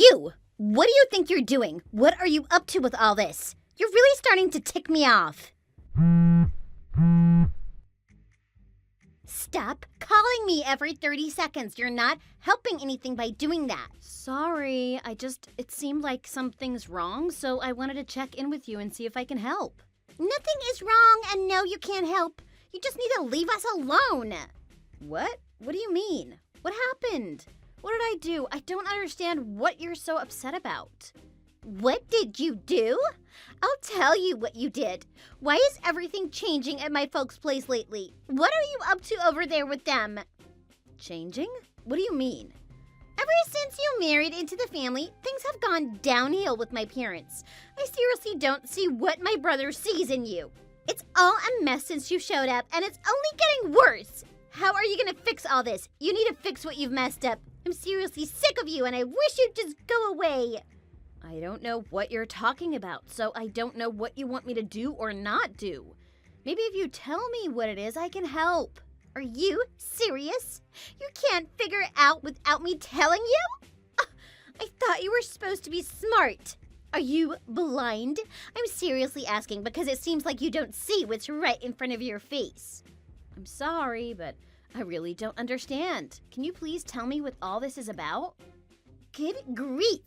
You! What do you think you're doing? What are you up to with all this? You're really starting to tick me off. Stop calling me every 30 seconds. You're not helping anything by doing that. Sorry, it seemed like something's wrong, so I wanted to check in with you and see if I can help. Nothing is wrong, and no, you can't help. You just need to leave us alone. What? What do you mean? What happened? What did I do? I don't understand what you're so upset about. What did you do? I'll tell you what you did. Why is everything changing at my folks' place lately? What are you up to over there with them? Changing? What do you mean? Ever since you married into the family, things have gone downhill with my parents. I seriously don't see what my brother sees in you. It's all a mess since you showed up, and it's only getting worse. How are you gonna fix all this? You need to fix what you've messed up. I'm seriously sick of you, and I wish you'd just go away. I don't know what you're talking about, so I don't know what you want me to do or not do. Maybe if you tell me what it is, I can help. Are you serious? You can't figure it out without me telling you? I thought you were supposed to be smart. Are you blind? I'm seriously asking because it seems like you don't see what's right in front of your face. I'm sorry, but I really don't understand. Can you please tell me what all this is about? Good grief.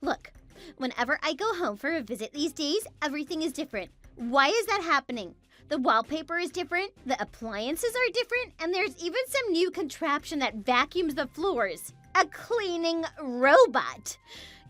Look, whenever I go home for a visit these days, everything is different. Why is that happening? The wallpaper is different, the appliances are different, and there's even some new contraption that vacuums the floors. A cleaning robot.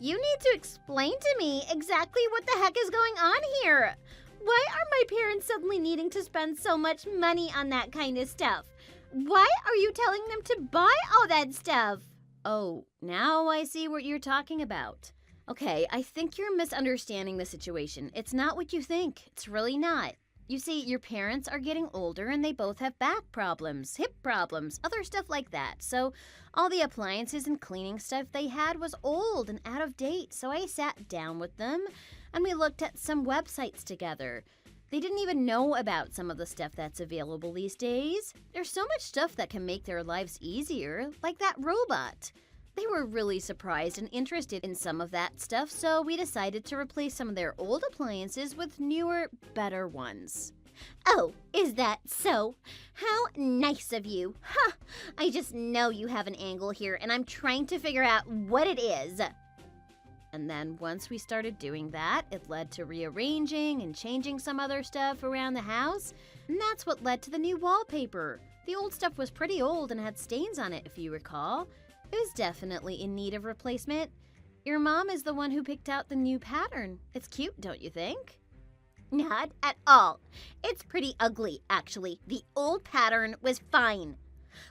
You need to explain to me exactly what the heck is going on here. Why are my parents suddenly needing to spend so much money on that kind of stuff? Why are you telling them to buy all that stuff? Oh, now I see what you're talking about. Okay, I think you're misunderstanding the situation. It's not what you think. It's really not. You see, your parents are getting older and they both have back problems, hip problems, other stuff like that. So all the appliances and cleaning stuff they had was old and out of date. So I sat down with them and we looked at some websites together. They didn't even know about some of the stuff that's available these days. There's so much stuff that can make their lives easier, like that robot. They were really surprised and interested in some of that stuff, so we decided to replace some of their old appliances with newer, better ones. Oh, is that so? How nice of you. Huh, I just know you have an angle here, and I'm trying to figure out what it is. And then once we started doing that, it led to rearranging and changing some other stuff around the house, and that's what led to the new wallpaper. The old stuff was pretty old and had stains on it, if you recall. It was definitely in need of replacement. Your mom is the one who picked out the new pattern. It's cute, don't you think? Not at all. It's pretty ugly, actually. The old pattern was fine.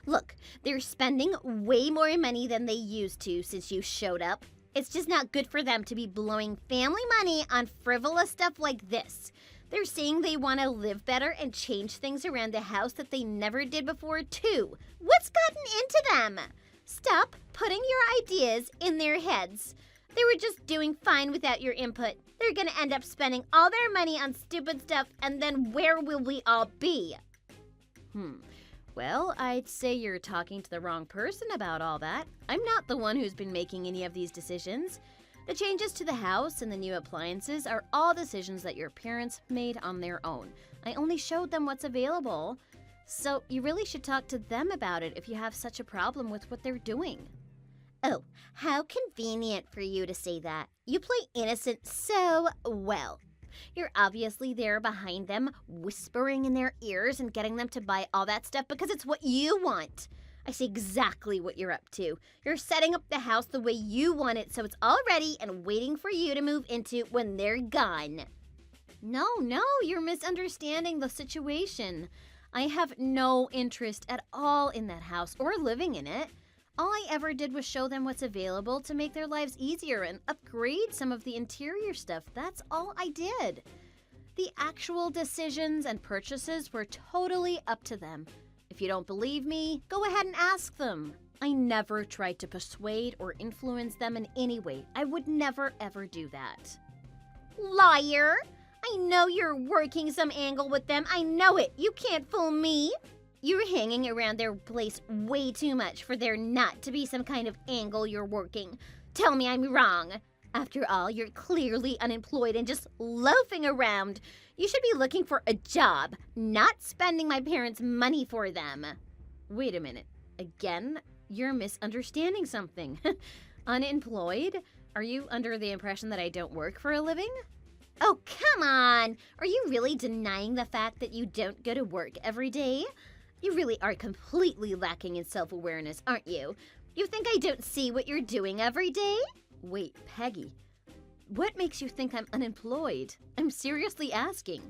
Look, they're spending way more money than they used to since you showed up. It's just not good for them to be blowing family money on frivolous stuff like this. They're saying they want to live better and change things around the house that they never did before, too. What's gotten into them? Stop putting your ideas in their heads. They were just doing fine without your input. They're going to end up spending all their money on stupid stuff, and then where will we all be? Well, I'd say you're talking to the wrong person about all that. I'm not the one who's been making any of these decisions. The changes to the house and the new appliances are all decisions that your parents made on their own. I only showed them what's available. So you really should talk to them about it if you have such a problem with what they're doing. Oh, how convenient for you to say that. You play innocent so well. You're obviously there behind them, whispering in their ears and getting them to buy all that stuff because it's what you want. I see exactly what you're up to. You're setting up the house the way you want it so it's all ready and waiting for you to move into when they're gone. No, you're misunderstanding the situation. I have no interest at all in that house or living in it. All I ever did was show them what's available to make their lives easier and upgrade some of the interior stuff. That's all I did. The actual decisions and purchases were totally up to them. If you don't believe me, go ahead and ask them. I never tried to persuade or influence them in any way. I would never ever do that. Liar! I know you're working some angle with them. I know it. You can't fool me. You're hanging around their place way too much for there not to be some kind of angle you're working. tell me I'm wrong. After all, you're clearly unemployed and just loafing around. You should be looking for a job, not spending my parents' money for them. Wait a minute. Again, you're misunderstanding something. Unemployed? Are you under the impression that I don't work for a living? Oh, come on! Are you really denying the fact that you don't go to work every day? You really are completely lacking in self-awareness, aren't you? You think I don't see what you're doing every day? Wait, Peggy. What makes you think I'm unemployed? I'm seriously asking.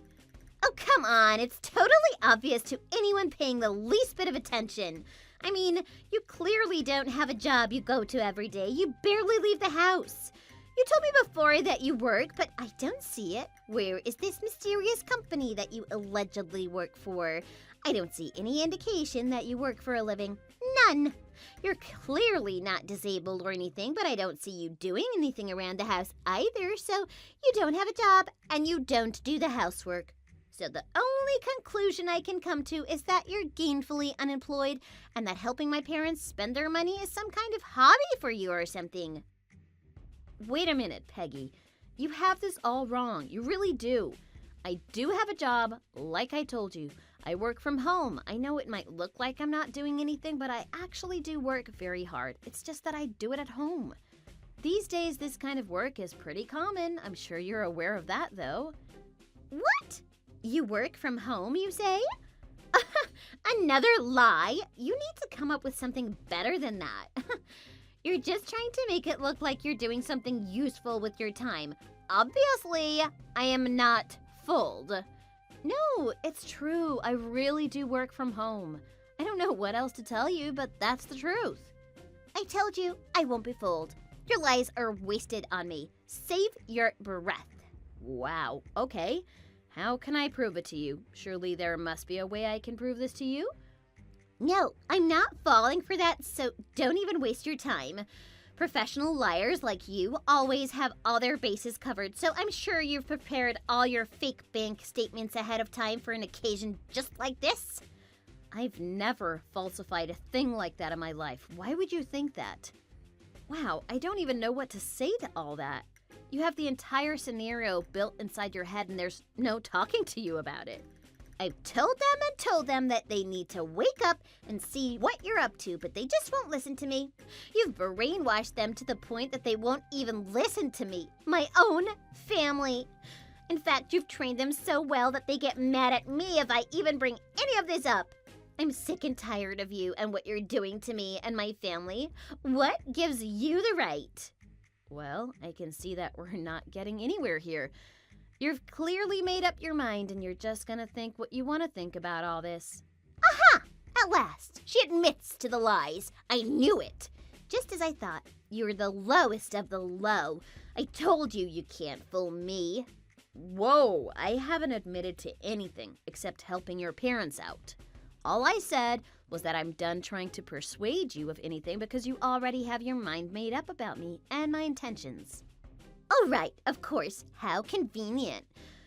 Oh, come on! It's totally obvious to anyone paying the least bit of attention. I mean, you clearly don't have a job you go to every day. You barely leave the house. You told me before that you work, but I don't see it. Where is this mysterious company that you allegedly work for? I don't see any indication that you work for a living. None. You're clearly not disabled or anything, but I don't see you doing anything around the house either, so you don't have a job and you don't do the housework. So the only conclusion I can come to is that you're gainfully unemployed and that helping my parents spend their money is some kind of hobby for you or something. Wait a minute, Peggy. You have this all wrong. You really do. I do have a job, like I told you. I work from home. I know it might look like I'm not doing anything, but I actually do work very hard. It's just that I do it at home. These days, this kind of work is pretty common. I'm sure you're aware of that, though. What? You work from home, you say? Another lie? You need to come up with something better than that. You're just trying to make it look like you're doing something useful with your time. Obviously, I am not fooled. No, it's true. I really do work from home. I don't know what else to tell you, but that's the truth. I told you I won't be fooled. Your lies are wasted on me. Save your breath. Wow, okay. How can I prove it to you? Surely there must be a way I can prove this to you? No, I'm not falling for that, so don't even waste your time. Professional liars like you always have all their bases covered, so I'm sure you've prepared all your fake bank statements ahead of time for an occasion just like this. I've never falsified a thing like that in my life. Why would you think that? Wow, I don't even know what to say to all that. You have the entire scenario built inside your head and there's no talking to you about it. I've told them that they need to wake up and see what you're up to, but they just won't listen to me. You've brainwashed them to the point that they won't even listen to me, my own family. In fact, you've trained them so well that they get mad at me if I even bring any of this up. I'm sick and tired of you and what you're doing to me and my family. What gives you the right? Well, I can see that we're not getting anywhere here. You've clearly made up your mind and you're just gonna think what you want to think about all this. Aha! At last, she admits to the lies. I knew it. Just as I thought, you're the lowest of the low. I told you you can't fool me. Whoa, I haven't admitted to anything except helping your parents out. All I said was that I'm done trying to persuade you of anything because you already have your mind made up about me and my intentions. Oh, right, of course. How convenient.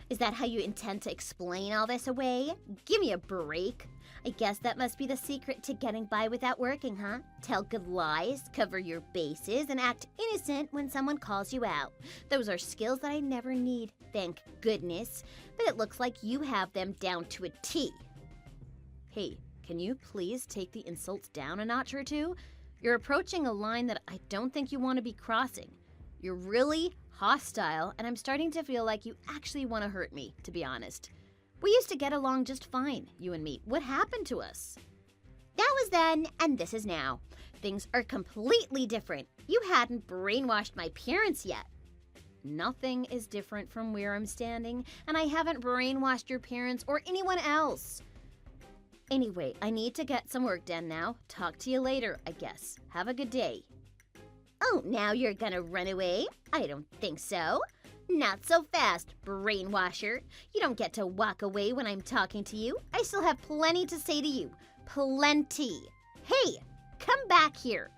Is that how you intend to explain all this away? Give me a break. I guess that must be the secret to getting by without working, huh? Tell good lies, cover your bases, and act innocent when someone calls you out. Those are skills that I never need, thank goodness. But it looks like you have them down to a T. Hey, can you please take the insults down a notch or two? You're approaching a line that I don't think you want to be crossing. You're really hostile, and I'm starting to feel like you actually want to hurt me, to be honest. We used to get along just fine, you and me. What happened to us? That was then, and this is now. Things are completely different. You hadn't brainwashed my parents yet. Nothing is different from where I'm standing, and I haven't brainwashed your parents or anyone else. Anyway, I need to get some work done now. Talk to you later, I guess. Have a good day. Oh, now you're gonna run away? I don't think so. Not so fast, brainwasher. You don't get to walk away when I'm talking to you. I still have plenty to say to you. Plenty. Hey, come back here.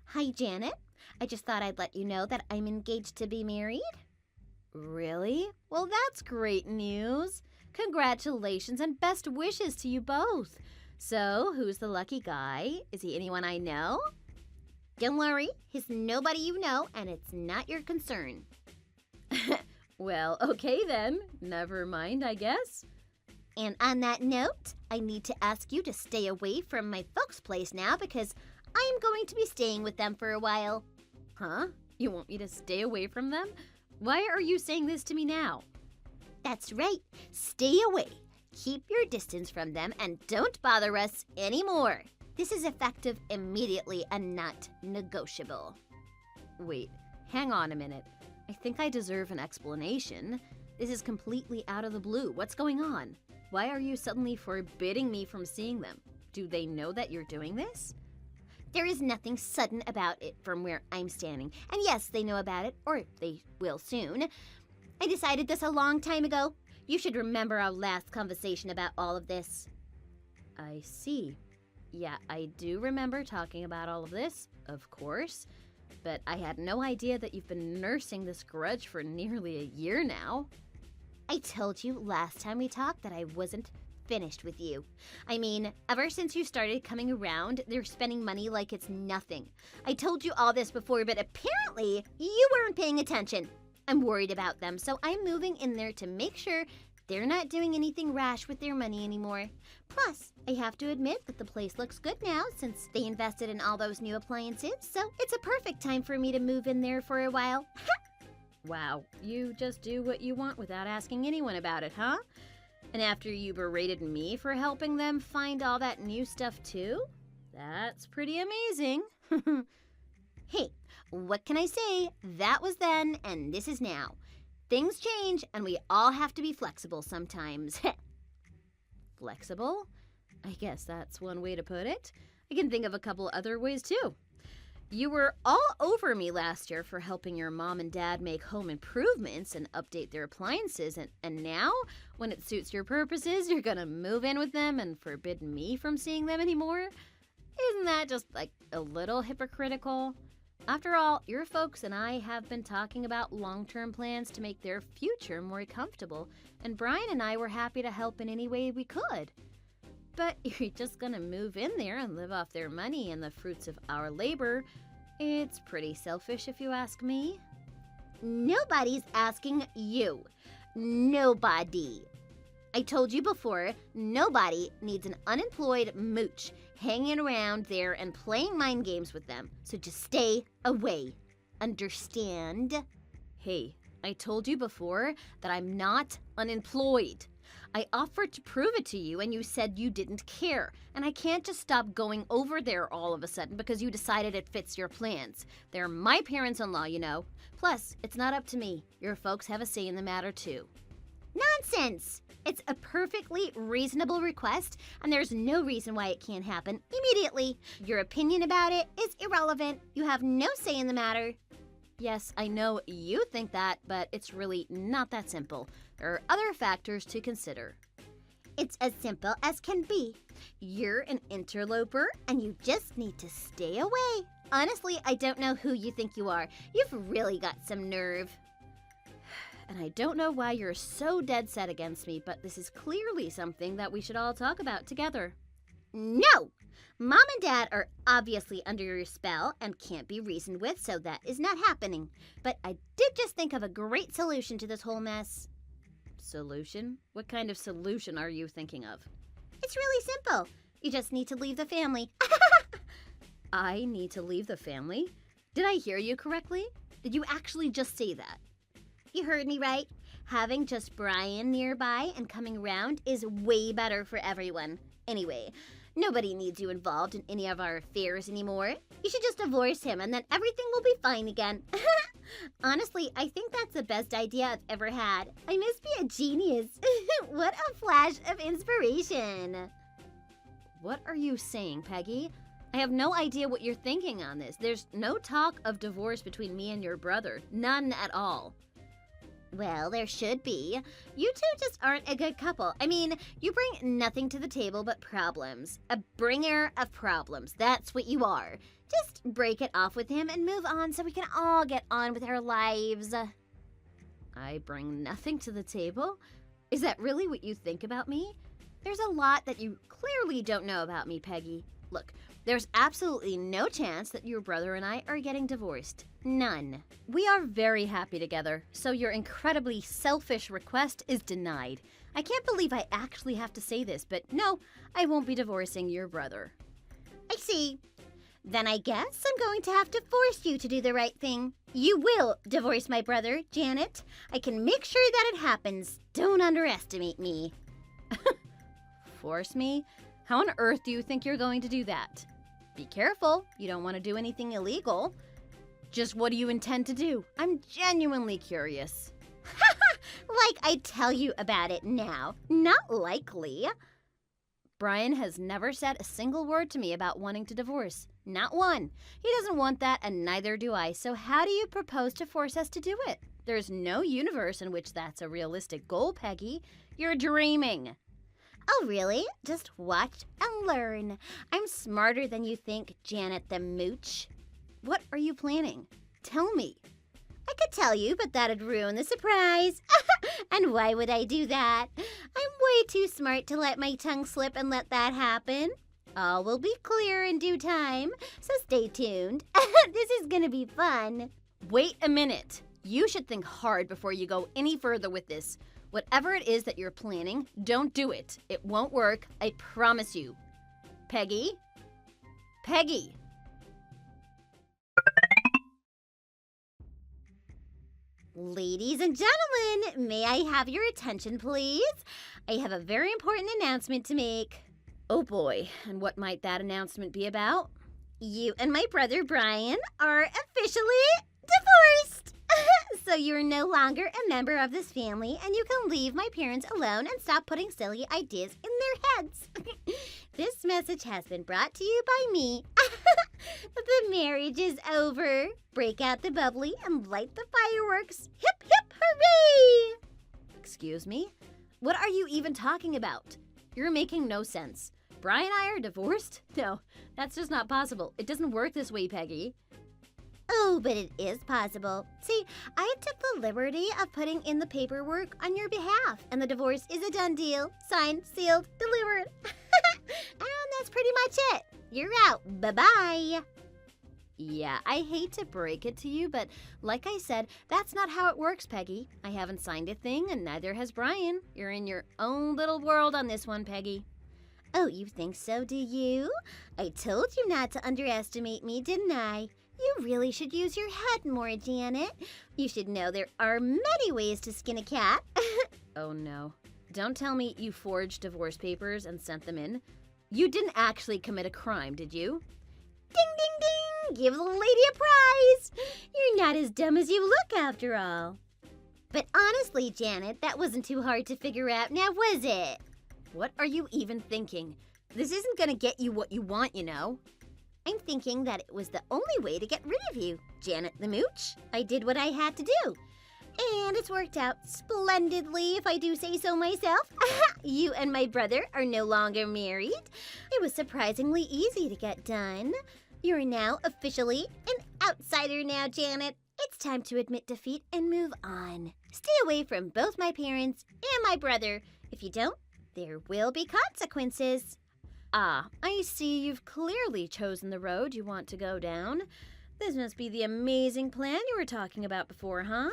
Hi, Janet. I just thought I'd let you know that I'm engaged to be married. Really? Well, that's great news. Congratulations and best wishes to you both. So, who's the lucky guy? Is he anyone I know? Don't worry, he's nobody you know, and it's not your concern. Well, okay then. Never mind, I guess. And on that note, I need to ask you to stay away from my folks' place now because I am going to be staying with them for a while. Huh? You want me to stay away from them? Why are you saying this to me now? That's right. Stay away. Keep your distance from them and don't bother us anymore. This is effective immediately and not negotiable. Wait, hang on a minute. I think I deserve an explanation. This is completely out of the blue. What's going on? Why are you suddenly forbidding me from seeing them? Do they know that you're doing this? There is nothing sudden about it from where I'm standing. And yes, they know about it, or they will soon. I decided this a long time ago. You should remember our last conversation about all of this. I see. Yeah, I do remember talking about all of this, of course. But I had no idea that you've been nursing this grudge for nearly a year now. I told you last time we talked that I wasn't finished with you. I mean, ever since you started coming around, they're spending money like it's nothing. I told you all this before, but apparently you weren't paying attention. I'm worried about them, so I'm moving in there to make sure they're not doing anything rash with their money anymore. Plus, I have to admit that the place looks good now since they invested in all those new appliances, so it's a perfect time for me to move in there for a while. Wow, you just do what you want without asking anyone about it, huh? And after you berated me for helping them find all that new stuff too? That's pretty amazing. Hey, what can I say? That was then, and this is now. Things change, and we all have to be flexible sometimes. Flexible? I guess that's one way to put it. I can think of a couple other ways too. You were all over me last year for helping your mom and dad make home improvements and update their appliances, and now, when it suits your purposes, you're gonna move in with them and forbid me from seeing them anymore? Isn't that just, like, a little hypocritical? After all, your folks and I have been talking about long-term plans to make their future more comfortable, and Brian and I were happy to help in any way we could. But you're just gonna move in there and live off their money and the fruits of our labor. It's pretty selfish if you ask me. Nobody's asking you. Nobody. I told you before, nobody needs an unemployed mooch hanging around there and playing mind games with them. So just stay away. Understand? Hey, I told you before that I'm not unemployed. I offered to prove it to you and you said you didn't care. And I can't just stop going over there all of a sudden because you decided it fits your plans. They're my parents-in-law, you know. Plus, it's not up to me. Your folks have a say in the matter too. Nonsense! It's a perfectly reasonable request, and there's no reason why it can't happen immediately. Your opinion about it is irrelevant. You have no say in the matter. Yes, I know you think that, but it's really not that simple. There are other factors to consider. It's as simple as can be. You're an interloper, and you just need to stay away. Honestly, I don't know who you think you are. You've really got some nerve. And I don't know why you're so dead set against me, but this is clearly something that we should all talk about together. No! Mom and Dad are obviously under your spell and can't be reasoned with, so that is not happening. But I did just think of a great solution to this whole mess. Solution? What kind of solution are you thinking of? It's really simple. You just need to leave the family. I need to leave the family? Did I hear you correctly? Did you actually just say that? You heard me right. Having just Brian nearby and coming around is way better for everyone. Anyway, nobody needs you involved in any of our affairs anymore. You should just divorce him and then everything will be fine again. Honestly, I think that's the best idea I've ever had. I must be a genius. What a flash of inspiration. What are you saying, Peggy? I have no idea what you're thinking on this. There's no talk of divorce between me and your brother. None at all. Well, there should be. You two just aren't a good couple. I mean, you bring nothing to the table but problems. A bringer of problems. That's what you are. Just break it off with him and move on so we can all get on with our lives. I bring nothing to the table? Is that really what you think about me? There's a lot that you clearly don't know about me, Peggy. Look, there's absolutely no chance that your brother and I are getting divorced. None. We are very happy together, so your incredibly selfish request is denied. I can't believe I actually have to say this, but no, I won't be divorcing your brother. I see. Then I guess I'm going to have to force you to do the right thing. You will divorce my brother, Janet. I can make sure that it happens. Don't underestimate me. Force me? How on earth do you think you're going to do that? Be careful. You don't want to do anything illegal. Just what do you intend to do? I'm genuinely curious. Like I tell you about it now. Not likely. Brian has never said a single word to me about wanting to divorce. Not one. He doesn't want that, and neither do I. So how do you propose to force us to do it? There's no universe in which that's a realistic goal, Peggy. You're dreaming. Oh, really? Just watch and learn. I'm smarter than you think, Janet the Mooch. What are you planning? Tell me. I could tell you, but that'd ruin the surprise. And why would I do that? I'm way too smart to let my tongue slip and let that happen. All will be clear in due time, so stay tuned. This is gonna be fun. Wait a minute. You should think hard before you go any further with this. Whatever it is that you're planning, don't do it. It won't work, I promise you. Peggy? Peggy! Ladies and gentlemen, may I have your attention, please? I have a very important announcement to make. Oh boy, and what might that announcement be about? You and my brother Brian are officially divorced. So you're no longer a member of this family, and you can leave my parents alone and stop putting silly ideas in their heads. This message has been brought to you by me. The marriage is over. Break out the bubbly and light the fireworks. Hip, hip, hooray! Excuse me? What are you even talking about? You're making no sense. Brian and I are divorced? No, that's just not possible. It doesn't work this way, Peggy. Oh, but it is possible. See, I took the liberty of putting in the paperwork on your behalf, and the divorce is a done deal. Signed, sealed, delivered. And that's pretty much it. You're out. Bye-bye. Yeah, I hate to break it to you, but like I said, that's not how it works, Peggy. I haven't signed a thing, and neither has Brian. You're in your own little world on this one, Peggy. Oh, you think so, do you? I told you not to underestimate me, didn't I? You really should use your head more, Janet. You should know there are many ways to skin a cat. Oh no. Don't tell me you forged divorce papers and sent them in. You didn't actually commit a crime, did you? Ding, ding, ding! Give the lady a prize! You're not as dumb as you look, after all. But honestly, Janet, that wasn't too hard to figure out, now was it? What are you even thinking? This isn't gonna get you what you want, you know. I'm thinking that it was the only way to get rid of you, Janet the Mooch. I did what I had to do. And it's worked out splendidly, if I do say so myself. You and my brother are no longer married. It was surprisingly easy to get done. You're now officially an outsider now, Janet. It's time to admit defeat and move on. Stay away from both my parents and my brother. If you don't, there will be consequences. Ah, I see you've clearly chosen the road you want to go down. This must be the amazing plan you were talking about before, huh?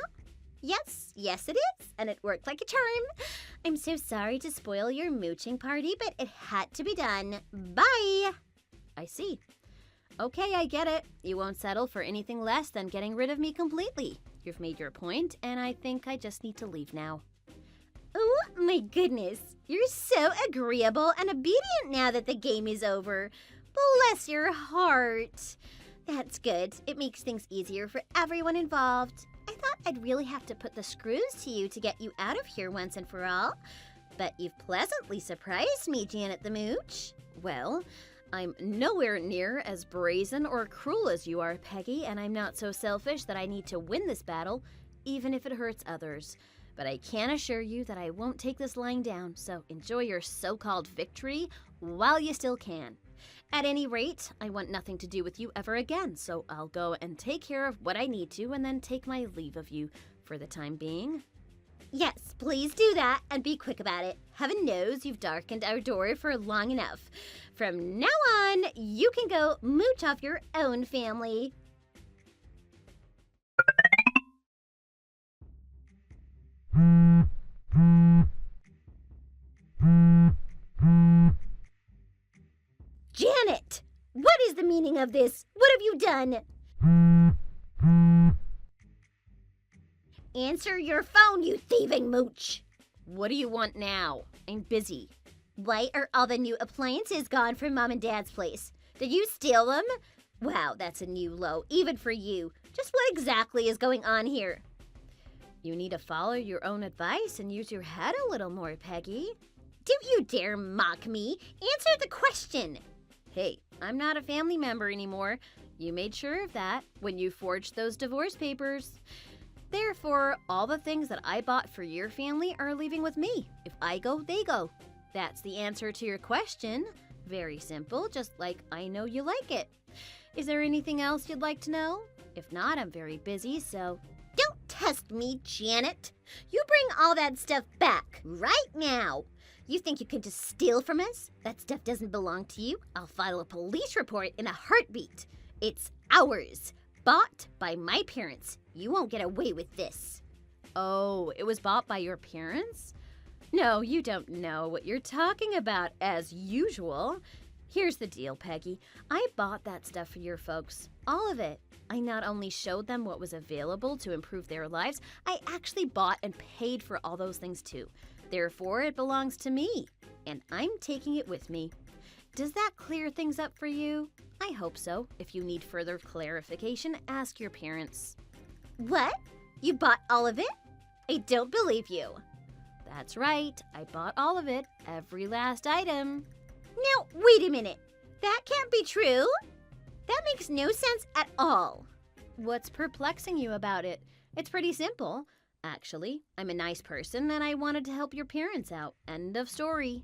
Yes, it is, and it worked like a charm. I'm so sorry to spoil your mooching party, but it had to be done. Bye! I see. Okay, I get it. You won't settle for anything less than getting rid of me completely. You've made your point, and I think I just need to leave now. Oh, my goodness. You're so agreeable and obedient now that the game is over. Bless your heart. That's good. It makes things easier for everyone involved. I thought I'd really have to put the screws to you to get you out of here once and for all. But you've pleasantly surprised me, Janet the Mooch. Well, I'm nowhere near as brazen or cruel as you are, Peggy, and I'm not so selfish that I need to win this battle, even if it hurts others. But I can assure you that I won't take this lying down, so enjoy your so-called victory while you still can. At any rate, I want nothing to do with you ever again, so I'll go and take care of what I need to and then take my leave of you for the time being. Yes, please do that and be quick about it. Heaven knows you've darkened our door for long enough. From now on, you can go mooch off your own family. Janet! What is the meaning of this? What have you done? Answer your phone, you thieving mooch! What do you want now? I'm busy. Why are all the new appliances gone from Mom and Dad's place? Did you steal them? Wow, that's a new low, even for you. Just what exactly is going on here? You need to follow your own advice and use your head a little more, Peggy. Don't you dare mock me! Answer the question! Hey, I'm not a family member anymore. You made sure of that when you forged those divorce papers. Therefore, all the things that I bought for your family are leaving with me. If I go, they go. That's the answer to your question. Very simple, just like I know you like it. Is there anything else you'd like to know? If not, I'm very busy, so... Don't test me, Janet. You bring all that stuff back right now. You think you can just steal from us? That stuff doesn't belong to you. I'll file a police report in a heartbeat. It's ours. Bought by my parents. You won't get away with this. Oh, it was bought by your parents? No, you don't know what you're talking about, as usual. Here's the deal, Peggy. I bought that stuff for your folks. All of it. I not only showed them what was available to improve their lives, I actually bought and paid for all those things too. Therefore, it belongs to me, and I'm taking it with me. Does that clear things up for you? I hope so. If you need further clarification, ask your parents. What? You bought all of it? I don't believe you. That's right. I bought all of it. Every last item. Now, wait a minute. That can't be true. That makes no sense at all. What's perplexing you about it? It's pretty simple. Actually, I'm a nice person and I wanted to help your parents out. End of story.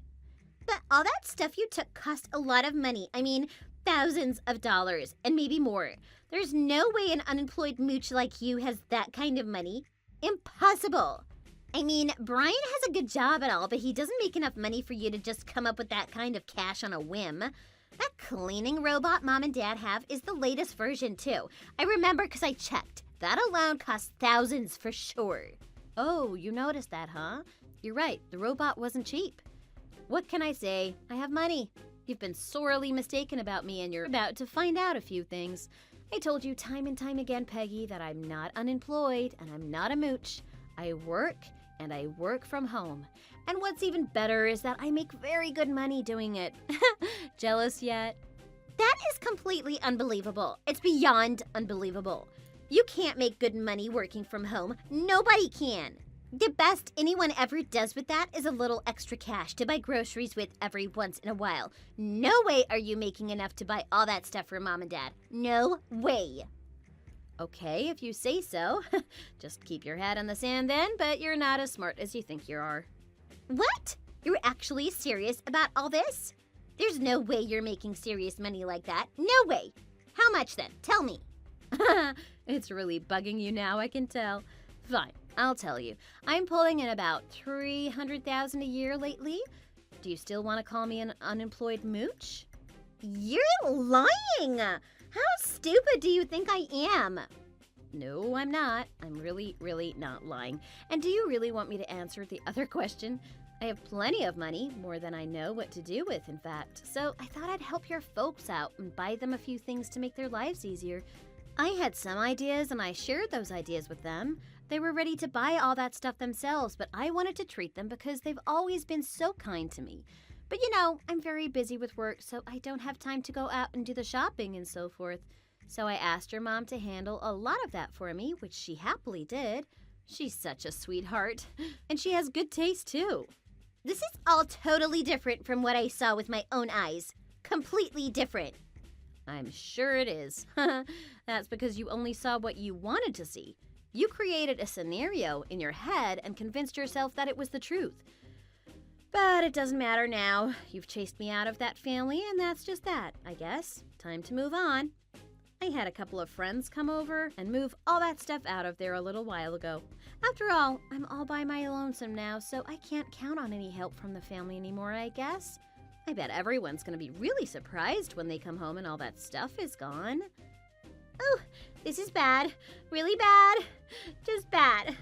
But all that stuff you took cost a lot of money. I mean, thousands of dollars and maybe more. There's no way an unemployed mooch like you has that kind of money. Impossible. I mean, Brian has a good job and all, but he doesn't make enough money for you to just come up with that kind of cash on a whim. That cleaning robot Mom and Dad have is the latest version, too. I remember because I checked. That alone costs thousands for sure. Oh, you noticed that, huh? You're right, the robot wasn't cheap. What can I say? I have money. You've been sorely mistaken about me and you're about to find out a few things. I told you time and time again, Peggy, that I'm not unemployed and I'm not a mooch. I work and I work from home. And what's even better is that I make very good money doing it. Jealous yet? That is completely unbelievable. It's beyond unbelievable. You can't make good money working from home. Nobody can. The best anyone ever does with that is a little extra cash to buy groceries with every once in a while. No way are you making enough to buy all that stuff for Mom and Dad. No way. Okay, if you say so. Just keep your head in the sand then, but you're not as smart as you think you are. What? You're actually serious about all this? There's no way you're making serious money like that. No way. How much then? Tell me. It's really bugging you now, I can tell. Fine, I'll tell you. I'm pulling in about $300,000 a year lately. Do you still want to call me an unemployed mooch? You're lying! How stupid do you think I am? No, I'm not. I'm really, really not lying. And do you really want me to answer the other question? I have plenty of money, more than I know what to do with, in fact. So I thought I'd help your folks out and buy them a few things to make their lives easier. I had some ideas and I shared those ideas with them. They were ready to buy all that stuff themselves, but I wanted to treat them because they've always been so kind to me. But you know, I'm very busy with work, so I don't have time to go out and do the shopping and so forth. So I asked your mom to handle a lot of that for me, which she happily did. She's such a sweetheart. And she has good taste, too. This is all totally different from what I saw with my own eyes. Completely different. I'm sure it is. That's because you only saw what you wanted to see. You created a scenario in your head and convinced yourself that it was the truth. But it doesn't matter now. You've chased me out of that family, and that's just that, I guess. Time to move on. I had a couple of friends come over and move all that stuff out of there a little while ago. After all, I'm all by my lonesome now, so I can't count on any help from the family anymore, I guess. I bet everyone's gonna be really surprised when they come home and all that stuff is gone. Oh, this is bad. Really bad. Just bad.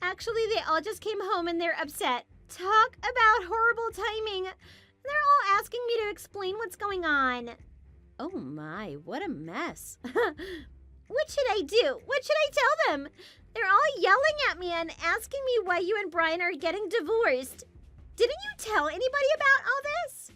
Actually, they all just came home and they're upset. Talk about horrible timing. They're all asking me to explain what's going on. Oh my, what a mess. What should I do? What should I tell them? They're all yelling at me and asking me why you and Brian are getting divorced. Didn't you tell anybody about all this?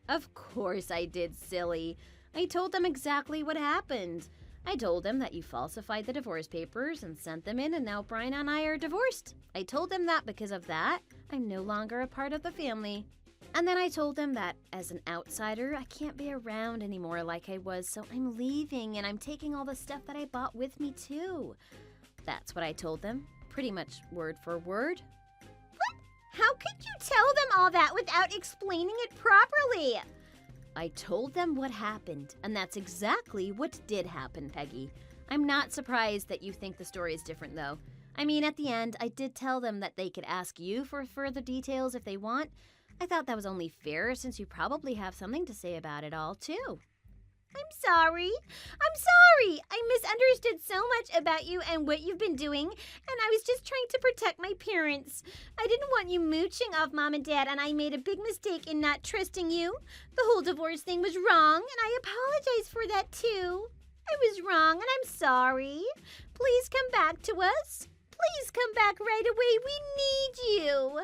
Of course I did, silly. I told them exactly what happened. I told them that you falsified the divorce papers and sent them in, and now Brian and I are divorced. I told them that because of that, I'm no longer a part of the family. And then I told them that as an outsider, I can't be around anymore like I was, so I'm leaving and I'm taking all the stuff that I bought with me too. That's what I told them, pretty much word for word. What? How could you tell them all that without explaining it properly? I told them what happened, and that's exactly what did happen, Peggy. I'm not surprised that you think the story is different, though. I mean, at the end, I did tell them that they could ask you for further details if they want. I thought that was only fair since you probably have something to say about it all, too. I'm sorry. I misunderstood so much about you and what you've been doing, and I was just trying to protect my parents. I didn't want you mooching off Mom and Dad, and I made a big mistake in not trusting you. The whole divorce thing was wrong, and I apologize for that, too. I was wrong, and I'm sorry. Please come back to us. Please come back right away. We need you.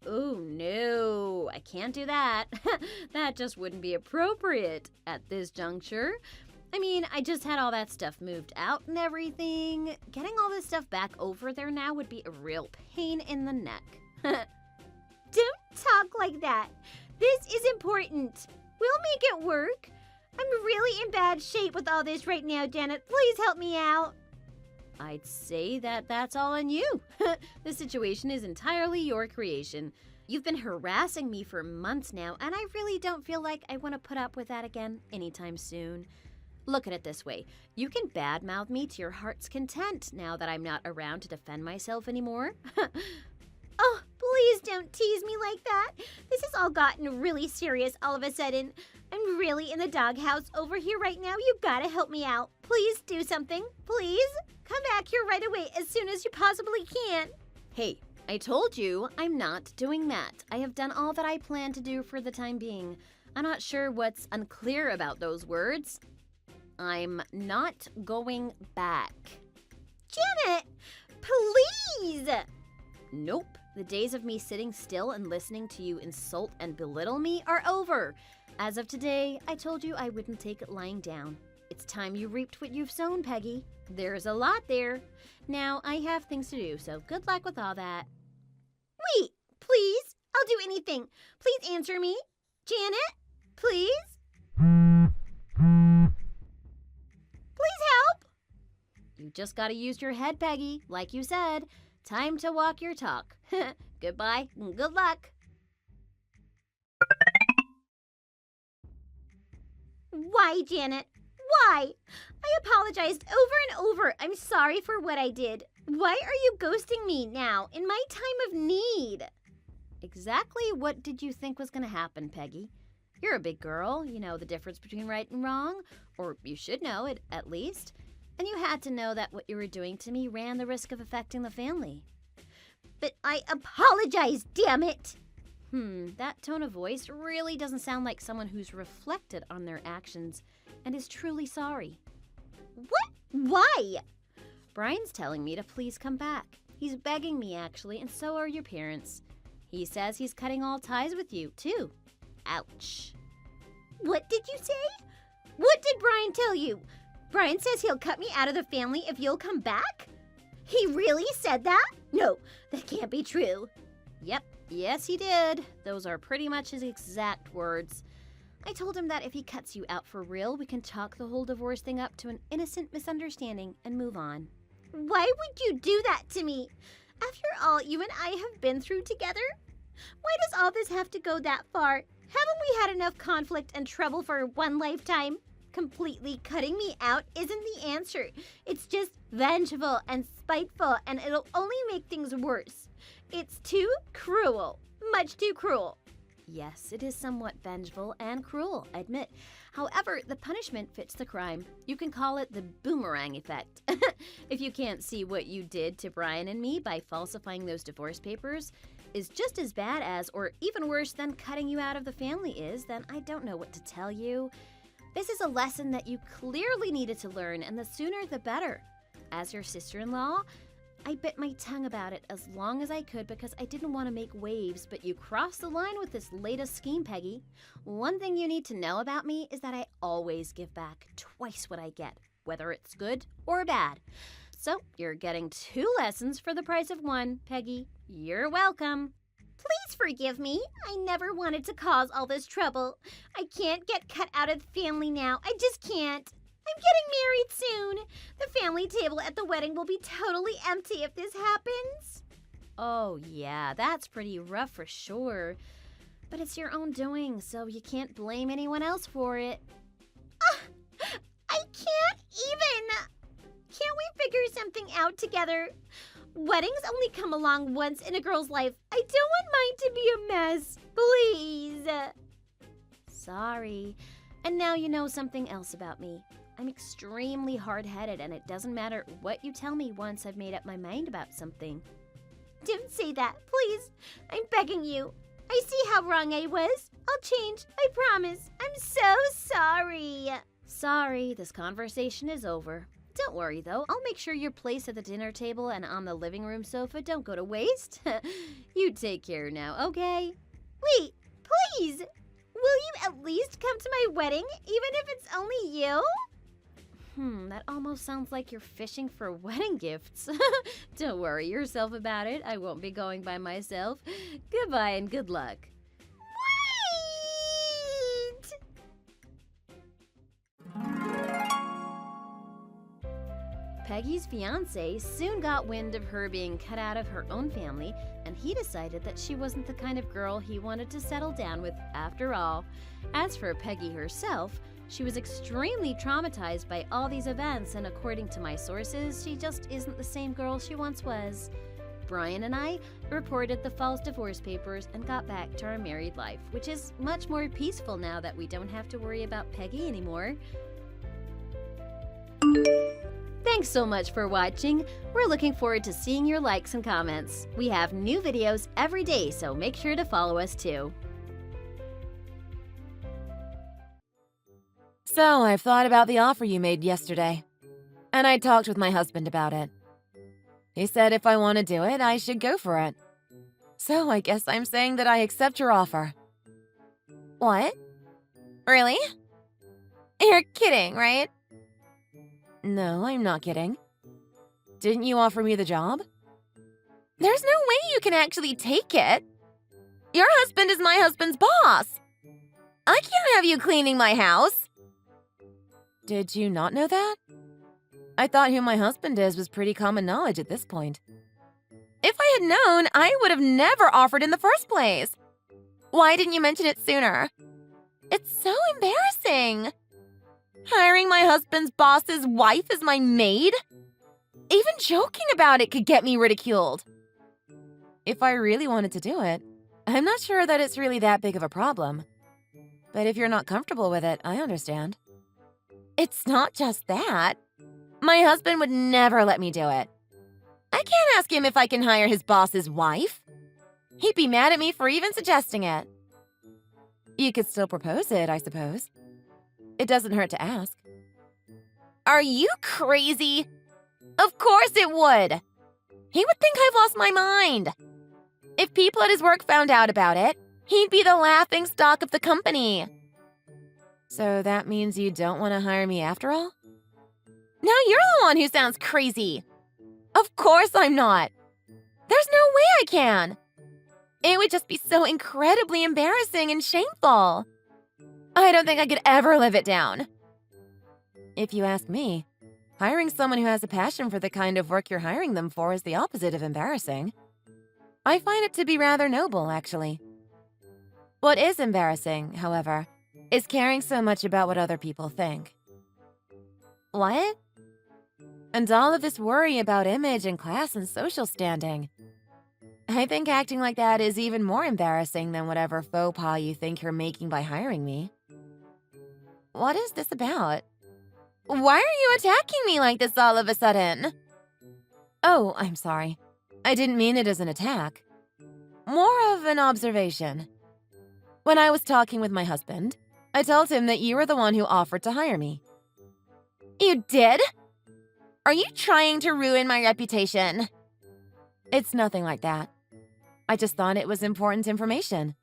Oh, no, I can't do that. That just wouldn't be appropriate at this juncture. I mean, I just had all that stuff moved out and everything. Getting all this stuff back over there now would be a real pain in the neck. Don't talk like that. This is important. We'll make it work. I'm really in bad shape with all this right now, Janet. Please help me out. I'd say that that's all on you. The situation is entirely your creation. You've been harassing me for months now, and I really don't feel like I want to put up with that again anytime soon. Look at it this way. You can badmouth me to your heart's content now that I'm not around to defend myself anymore. Oh, please don't tease me like that. This has all gotten really serious all of a sudden. I'm really in the doghouse over here right now. You gotta help me out. Please do something. Please. Come back here right away as soon as you possibly can. Hey, I told you I'm not doing that. I have done all that I plan to do for the time being. I'm not sure what's unclear about those words. I'm not going back. Janet, please. Nope. The days of me sitting still and listening to you insult and belittle me are over. As of today, I told you I wouldn't take it lying down. It's time you reaped what you've sown, Peggy. There's a lot there. Now, I have things to do, so good luck with all that. Wait, please. I'll do anything. Please answer me. Janet, please. Please help. You just gotta use your head, Peggy. Like you said, time to walk your talk. Goodbye and good luck. Why, Janet? Why? I apologized over and over. I'm sorry for what I did. Why are you ghosting me now, in my time of need? Exactly what did you think was going to happen, Peggy? You're a big girl. You know the difference between right and wrong, or you should know it at least. And you had to know that what you were doing to me ran the risk of affecting the family. But I apologize, damn it! That tone of voice really doesn't sound like someone who's reflected on their actions and is truly sorry. What? Why? Brian's telling me to please come back. He's begging me, actually, and so are your parents. He says he's cutting all ties with you, too. Ouch. What did you say? What did Brian tell you? Brian says he'll cut me out of the family if you'll come back? He really said that? No, that can't be true. Yep, yes he did. Those are pretty much his exact words. I told him that if he cuts you out for real, we can chalk the whole divorce thing up to an innocent misunderstanding and move on. Why would you do that to me? After all you and I have been through together? Why does all this have to go that far? Haven't we had enough conflict and trouble for one lifetime? Completely cutting me out isn't the answer. It's just vengeful and spiteful, and it'll only make things worse. It's too cruel. Much too cruel. Yes, it is somewhat vengeful and cruel, I admit. However, the punishment fits the crime. You can call it the boomerang effect. If you can't see what you did to Brian and me by falsifying those divorce papers is just as bad as, or even worse than cutting you out of the family is, then I don't know what to tell you. This is a lesson that you clearly needed to learn, and the sooner the better. As your sister-in-law, I bit my tongue about it as long as I could because I didn't want to make waves, but you crossed the line with this latest scheme, Peggy. One thing you need to know about me is that I always give back twice what I get, whether it's good or bad. So you're getting 2 lessons for the price of 1, Peggy. You're welcome. Please forgive me. I never wanted to cause all this trouble. I can't get cut out of the family now. I just can't. I'm getting married soon. The family table at the wedding will be totally empty if this happens. Oh, yeah, that's pretty rough for sure. But it's your own doing, so you can't blame anyone else for it. I can't even. Can't we figure something out together? Weddings only come along once in a girl's life. I don't want mine to be a mess. Please. Sorry. And now you know something else about me. I'm extremely hard-headed, and it doesn't matter what you tell me once I've made up my mind about something. Don't say that, please. I'm begging you. I see how wrong I was. I'll change, I promise. I'm so sorry. Sorry, this conversation is over. Don't worry, though. I'll make sure your place at the dinner table and on the living room sofa don't go to waste. You take care now, okay? Wait, please. Will you at least come to my wedding, even if it's only you? That almost sounds like you're fishing for wedding gifts. Don't worry yourself about it. I won't be going by myself. Goodbye and good luck. Peggy's fiancé soon got wind of her being cut out of her own family, and he decided that she wasn't the kind of girl he wanted to settle down with after all. As for Peggy herself, she was extremely traumatized by all these events, and according to my sources, she just isn't the same girl she once was. Brian and I reported the false divorce papers and got back to our married life, which is much more peaceful now that we don't have to worry about Peggy anymore. Thanks so much for watching. We're looking forward to seeing your likes and comments. We have new videos every day, so make sure to follow us too. So, I've thought about the offer you made yesterday, and I talked with my husband about it. He said if I want to do it, I should go for it. So, I guess I'm saying that I accept your offer. What? Really? You're kidding, right? No, I'm not kidding. Didn't you offer me the job? There's no way you can actually take it. Your husband is my husband's boss. I can't have you cleaning my house. Did you not know that? I thought who my husband is was pretty common knowledge at this point. If I had known, I would have never offered in the first place. Why didn't you mention it sooner? It's so embarrassing. Hiring my husband's boss's wife as my maid? Even joking about it could get me ridiculed. If I really wanted to do it, I'm not sure that it's really that big of a problem. But if you're not comfortable with it, I understand. It's not just that. My husband would never let me do it. I can't ask him if I can hire his boss's wife. He'd be mad at me for even suggesting it. You could still propose it, I suppose. It doesn't hurt to ask. Are you crazy? Of course it would. He would think I've lost my mind. If people at his work found out about it, he'd be the laughingstock of the company. So that means you don't want to hire me after all? Now you're the one who sounds crazy. Of course I'm not. There's no way I can. It would just be so incredibly embarrassing and shameful. I don't think I could ever live it down. If you ask me, hiring someone who has a passion for the kind of work you're hiring them for is the opposite of embarrassing. I find it to be rather noble, actually. What is embarrassing, however, is caring so much about what other people think. What? And all of this worry about image and class and social standing. I think acting like that is even more embarrassing than whatever faux pas you think you're making by hiring me. What is this about? Why are you attacking me like this all of a sudden? Oh, I'm sorry. I didn't mean it as an attack. More of an observation. When I was talking with my husband, I told him that you were the one who offered to hire me. You did? Are you trying to ruin my reputation? It's nothing like that. I just thought it was important information.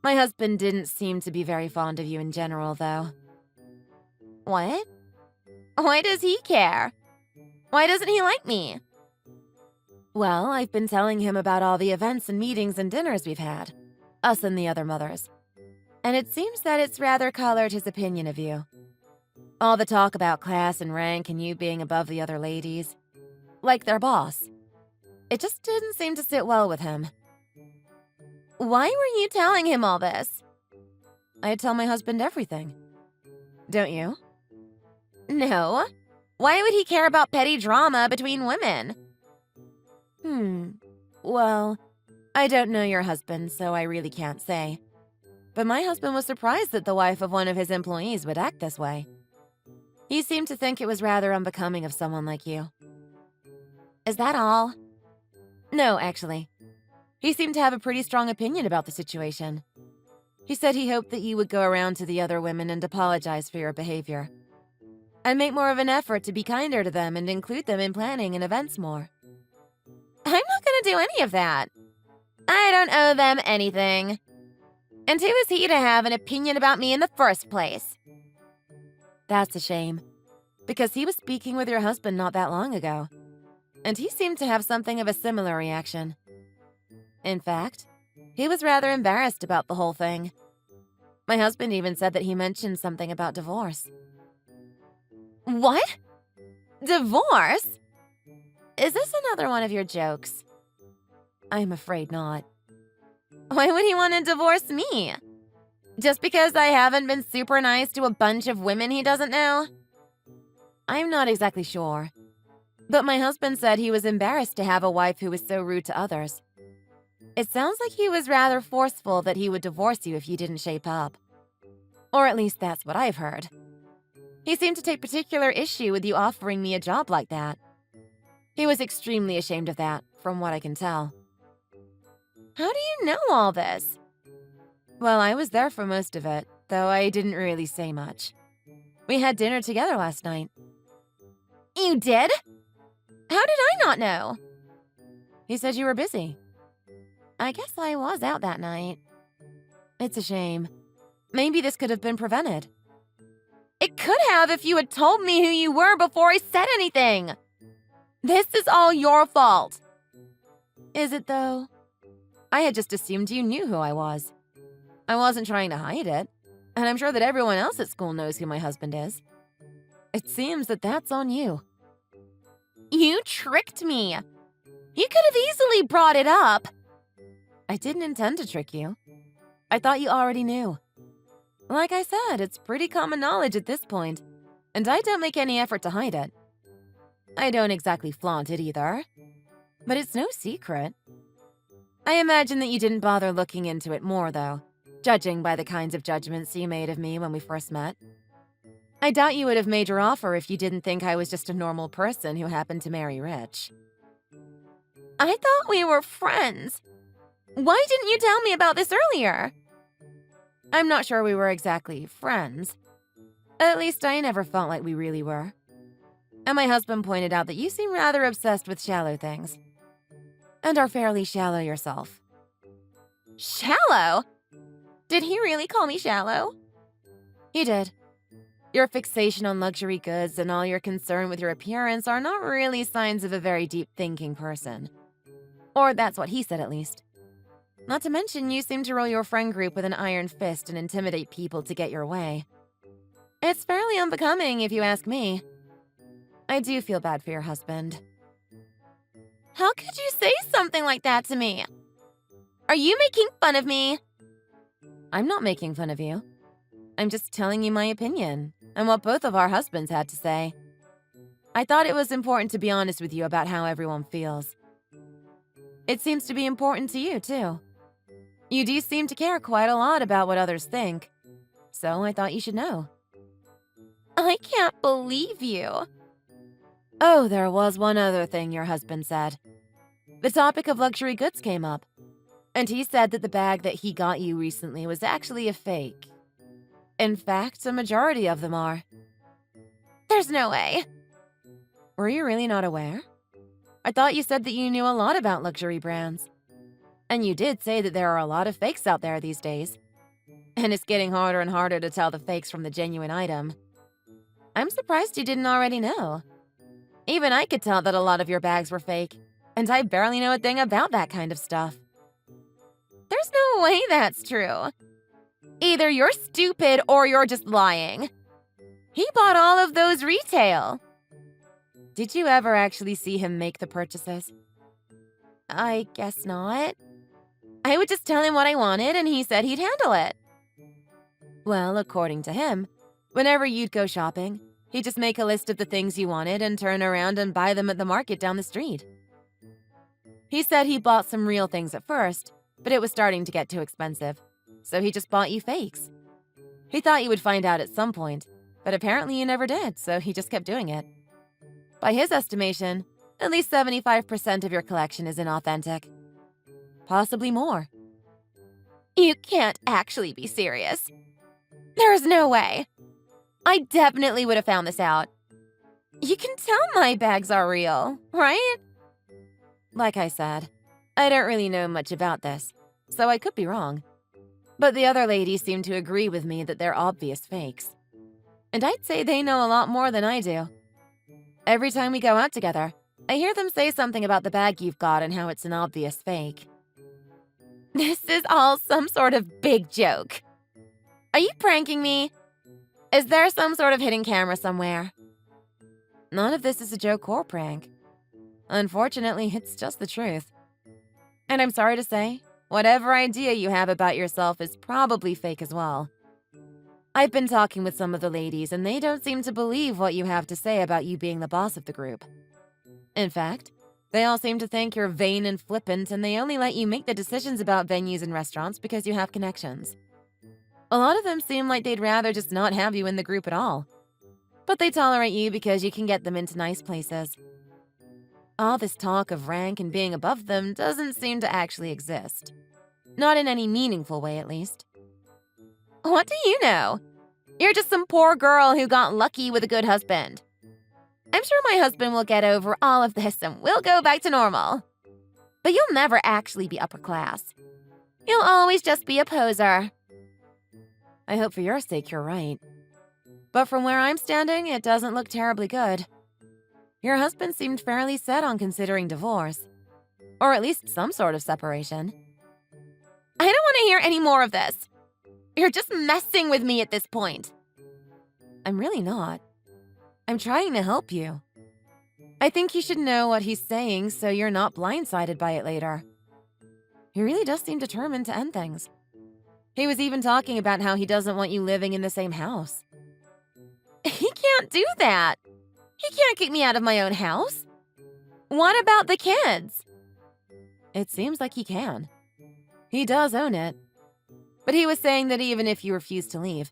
My husband didn't seem to be very fond of you in general, though. What? Why does he care? Why doesn't he like me? Well, I've been telling him about all the events and meetings and dinners we've had, us and the other mothers. And it seems that it's rather colored his opinion of you. All the talk about class and rank and you being above the other ladies, like their boss. It just didn't seem to sit well with him. Why were you telling him all this? I tell my husband everything. Don't you? No. Why would he care about petty drama between women? Well, I don't know your husband, so I really can't say. But my husband was surprised that the wife of one of his employees would act this way. He seemed to think it was rather unbecoming of someone like you. Is that all? No, actually. He seemed to have a pretty strong opinion about the situation. He said he hoped that you would go around to the other women and apologize for your behavior. And make more of an effort to be kinder to them and include them in planning and events more. I'm not going to do any of that. I don't owe them anything. And who is he to have an opinion about me in the first place? That's a shame, because he was speaking with your husband not that long ago, and he seemed to have something of a similar reaction. In fact, he was rather embarrassed about the whole thing. My husband even said that he mentioned something about divorce. What? Divorce? Is this another one of your jokes? I'm afraid not. Why would he want to divorce me? Just because I haven't been super nice to a bunch of women he doesn't know? I'm not exactly sure. But my husband said he was embarrassed to have a wife who was so rude to others. It sounds like he was rather forceful that he would divorce you if you didn't shape up. Or at least that's what I've heard. He seemed to take particular issue with you offering me a job like that. He was extremely ashamed of that, from what I can tell. How do you know all this? Well, I was there for most of it, though I didn't really say much. We had dinner together last night. You did? How did I not know? He said you were busy. I guess I was out that night. It's a shame. Maybe this could have been prevented. It could have if you had told me who you were before I said anything. This is all your fault. Is it, though? I had just assumed you knew who I was. I wasn't trying to hide it, and I'm sure that everyone else at school knows who my husband is. It seems that that's on you. You tricked me. You could have easily brought it up. I didn't intend to trick you. I thought you already knew. Like I said, it's pretty common knowledge at this point, and I don't make any effort to hide it. I don't exactly flaunt it either, but it's no secret. I imagine that you didn't bother looking into it more, though, judging by the kinds of judgments you made of me when we first met. I doubt you would have made your offer if you didn't think I was just a normal person who happened to marry rich. I thought we were friends. Why didn't you tell me about this earlier? I'm not sure we were exactly friends. At least I never felt like we really were. And my husband pointed out that you seem rather obsessed with shallow things. And are fairly shallow yourself. Shallow? Did he really call me shallow? He did. Your fixation on luxury goods and all your concern with your appearance are not really signs of a very deep-thinking person. Or that's what he said, at least. Not to mention, you seem to rule your friend group with an iron fist and intimidate people to get your way. It's fairly unbecoming, if you ask me. I do feel bad for your husband. How could you say something like that to me? Are you making fun of me? I'm not making fun of you. I'm just telling you my opinion. and what both of our husbands had to say. I thought it was important to be honest with you about how everyone feels. It seems to be important to you, too. You do seem to care quite a lot about what others think, so I thought you should know. I can't believe you. Oh, there was one other thing your husband said. The topic of luxury goods came up, and he said that the bag that he got you recently was actually a fake. In fact, a majority of them are. There's no way. Were you really not aware? I thought you said that you knew a lot about luxury brands. And you did say that there are a lot of fakes out there these days. And it's getting harder and harder to tell the fakes from the genuine item. I'm surprised you didn't already know. Even I could tell that a lot of your bags were fake, and I barely know a thing about that kind of stuff. There's no way that's true. Either you're stupid or you're just lying. He bought all of those retail. Did you ever actually see him make the purchases? I guess not. I would just tell him what I wanted, and he said he'd handle it. Well, according to him, whenever you'd go shopping, he'd just make a list of the things you wanted and turn around and buy them at the market down the street. He said he bought some real things at first, but it was starting to get too expensive, so he just bought you fakes. He thought you would find out at some point, but apparently you never did, so he just kept doing it. By his estimation, at least 75% of your collection is inauthentic. Possibly more. You can't actually be serious. There's no way. I definitely would have found this out. You can tell my bags are real, right? Like I said, I don't really know much about this, so I could be wrong. But the other ladies seem to agree with me that they're obvious fakes. And I'd say they know a lot more than I do. Every time we go out together, I hear them say something about the bag you've got and how it's an obvious fake. This is all some sort of big joke. Are you pranking me? Is there some sort of hidden camera somewhere? None of this is a joke or prank. Unfortunately, it's just the truth. And I'm sorry to say, whatever idea you have about yourself is probably fake as well. I've been talking with some of the ladies, and they don't seem to believe what you have to say about you being the boss of the group. In fact, they all seem to think you're vain and flippant, and they only let you make the decisions about venues and restaurants because you have connections. A lot of them seem like they'd rather just not have you in the group at all. But they tolerate you because you can get them into nice places. All this talk of rank and being above them doesn't seem to actually exist. Not in any meaningful way, at least. What do you know? You're just some poor girl who got lucky with a good husband. I'm sure my husband will get over all of this and we'll go back to normal. But you'll never actually be upper class. You'll always just be a poser. I hope for your sake you're right. But from where I'm standing, it doesn't look terribly good. Your husband seemed fairly set on considering divorce. Or at least some sort of separation. I don't want to hear any more of this. You're just messing with me at this point. I'm really not. I'm trying to help you. I think he should know what he's saying so you're not blindsided by it later. He really does seem determined to end things. He was even talking about how he doesn't want you living in the same house. He can't do that. He can't kick me out of my own house. What about the kids? It seems like he can. He does own it. But he was saying that even if you refuse to leave,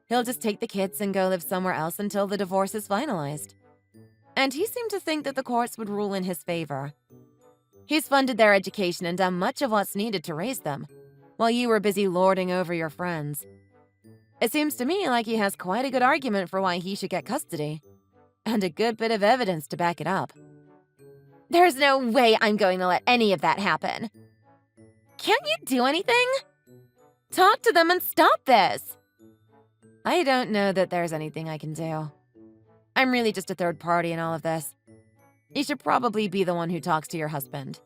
he'll just take the kids and go live somewhere else until the divorce is finalized. And he seemed to think that the courts would rule in his favor. He's funded their education and done much of what's needed to raise them, while you were busy lording over your friends. It seems to me like he has quite a good argument for why he should get custody, and a good bit of evidence to back it up. There's no way I'm going to let any of that happen. Can't you do anything? Talk to them and stop this. I don't know that there's anything I can do. I'm really just a third party in all of this. You should probably be the one who talks to your husband.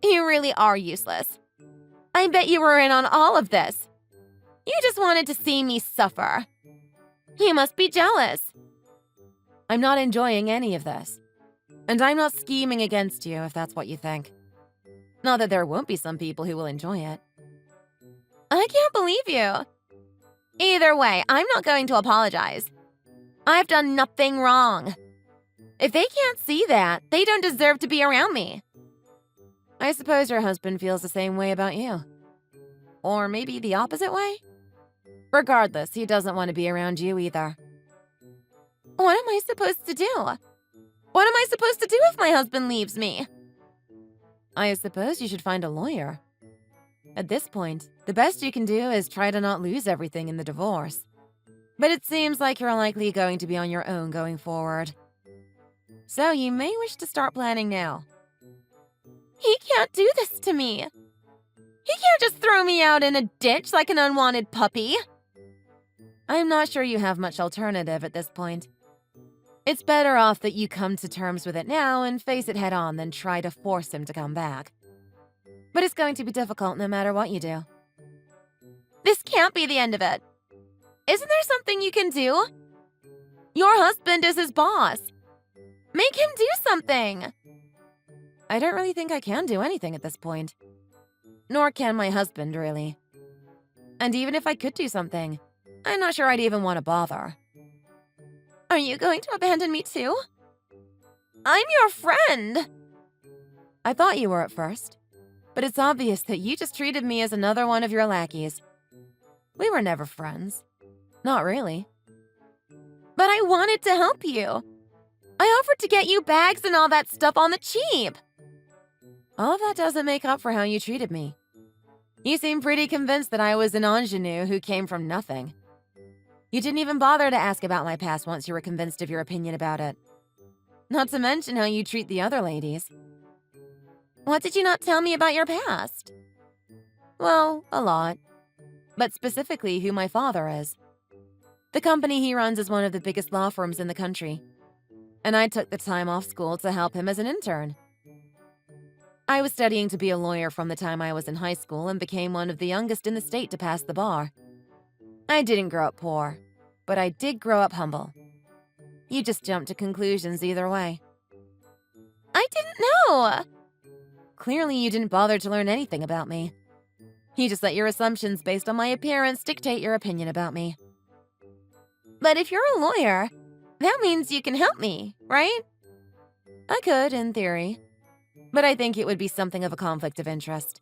You really are useless. I bet you were in on all of this. You just wanted to see me suffer. You must be jealous. I'm not enjoying any of this. And I'm not scheming against you if that's what you think. Not that there won't be some people who will enjoy it. I can't believe you. Either way, I'm not going to apologize. I've done nothing wrong. If they can't see that, they don't deserve to be around me. I suppose your husband feels the same way about you. Or maybe the opposite way? Regardless, he doesn't want to be around you either. What am I supposed to do? What am I supposed to do if my husband leaves me? I suppose you should find a lawyer. At this point, the best you can do is try to not lose everything in the divorce. But it seems like you're likely going to be on your own going forward. So you may wish to start planning now. He can't do this to me. He can't just throw me out in a ditch like an unwanted puppy. I'm not sure you have much alternative at this point. It's better off that you come to terms with it now and face it head on than try to force him to come back. But it's going to be difficult no matter what you do. This can't be the end of it. Isn't there something you can do? Your husband is his boss. Make him do something. I don't really think I can do anything at this point. Nor can my husband, really. And even if I could do something, I'm not sure I'd even want to bother. Are you going to abandon me too? I'm your friend! I thought you were at first, but it's obvious that you just treated me as another one of your lackeys. We were never friends. Not really. But I wanted to help you. I offered to get you bags and all that stuff on the cheap. All of that doesn't make up for how you treated me. You seem pretty convinced that I was an ingenue who came from nothing. You didn't even bother to ask about my past once you were convinced of your opinion about it. Not to mention how you treat the other ladies. What did you not tell me about your past? Well, a lot. But specifically who my father is. The company he runs is one of the biggest law firms in the country. And I took the time off school to help him as an intern. I was studying to be a lawyer from the time I was in high school and became one of the youngest in the state to pass the bar. I didn't grow up poor, but I did grow up humble. You just jumped to conclusions either way. I didn't know! Clearly you didn't bother to learn anything about me. You just let your assumptions based on my appearance dictate your opinion about me. But if you're a lawyer, that means you can help me, right? I could, in theory. But I think it would be something of a conflict of interest.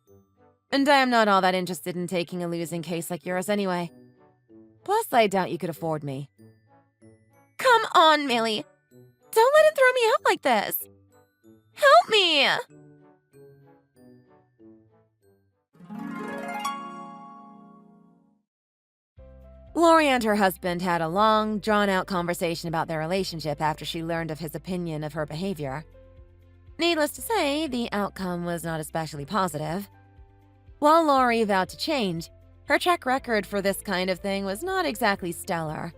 And I am not all that interested in taking a losing case like yours anyway. Plus, I doubt you could afford me. Come on, Millie. Don't let him throw me out like this. Help me! Lori and her husband had a long, drawn-out conversation about their relationship after she learned of his opinion of her behavior. Needless to say, the outcome was not especially positive. While Lori vowed to change, her track record for this kind of thing was not exactly stellar.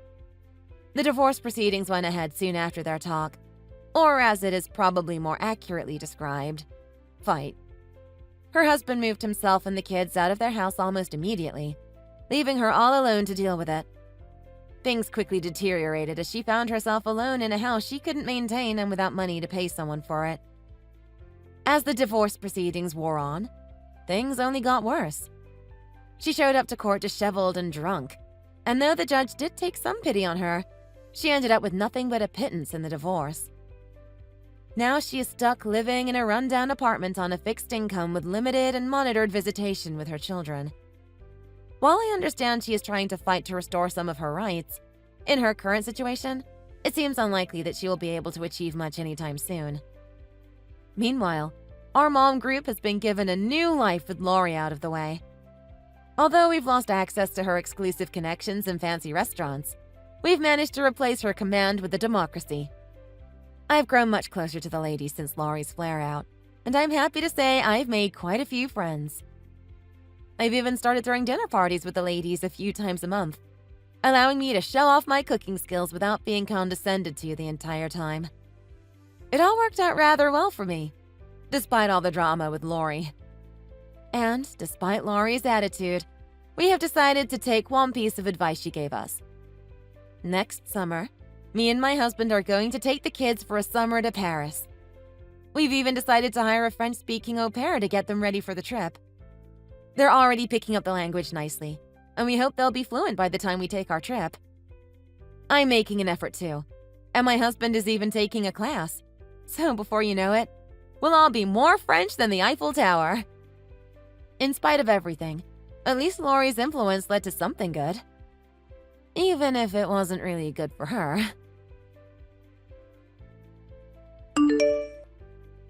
The divorce proceedings went ahead soon after their talk, or as it is probably more accurately described, fight. Her husband moved himself and the kids out of their house almost immediately, leaving her all alone to deal with it. Things quickly deteriorated as she found herself alone in a house she couldn't maintain and without money to pay someone for it. As the divorce proceedings wore on, things only got worse. She showed up to court disheveled and drunk, and though the judge did take some pity on her, she ended up with nothing but a pittance in the divorce. Now she is stuck living in a rundown apartment on a fixed income with limited and monitored visitation with her children. While I understand she is trying to fight to restore some of her rights, in her current situation, it seems unlikely that she will be able to achieve much anytime soon. Meanwhile, our mom group has been given a new life with Lori out of the way. Although we've lost access to her exclusive connections and fancy restaurants, we've managed to replace her command with a democracy. I've grown much closer to the ladies since Lori's flare-out, and I'm happy to say I've made quite a few friends. I've even started throwing dinner parties with the ladies a few times a month, allowing me to show off my cooking skills without being condescended to the entire time. It all worked out rather well for me, despite all the drama with Lori. And despite Lori's attitude, we have decided to take one piece of advice she gave us. Next summer, me and my husband are going to take the kids for a summer to Paris. We've even decided to hire a French-speaking au pair to get them ready for the trip. They're already picking up the language nicely, and we hope they'll be fluent by the time we take our trip. I'm making an effort too, and my husband is even taking a class. So before you know it, we'll all be more French than the Eiffel Tower. In spite of everything, at least Lori's influence led to something good. Even if it wasn't really good for her.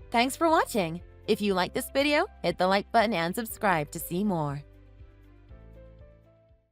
Thanks for watching. If you like this video, hit the like button and subscribe to see more.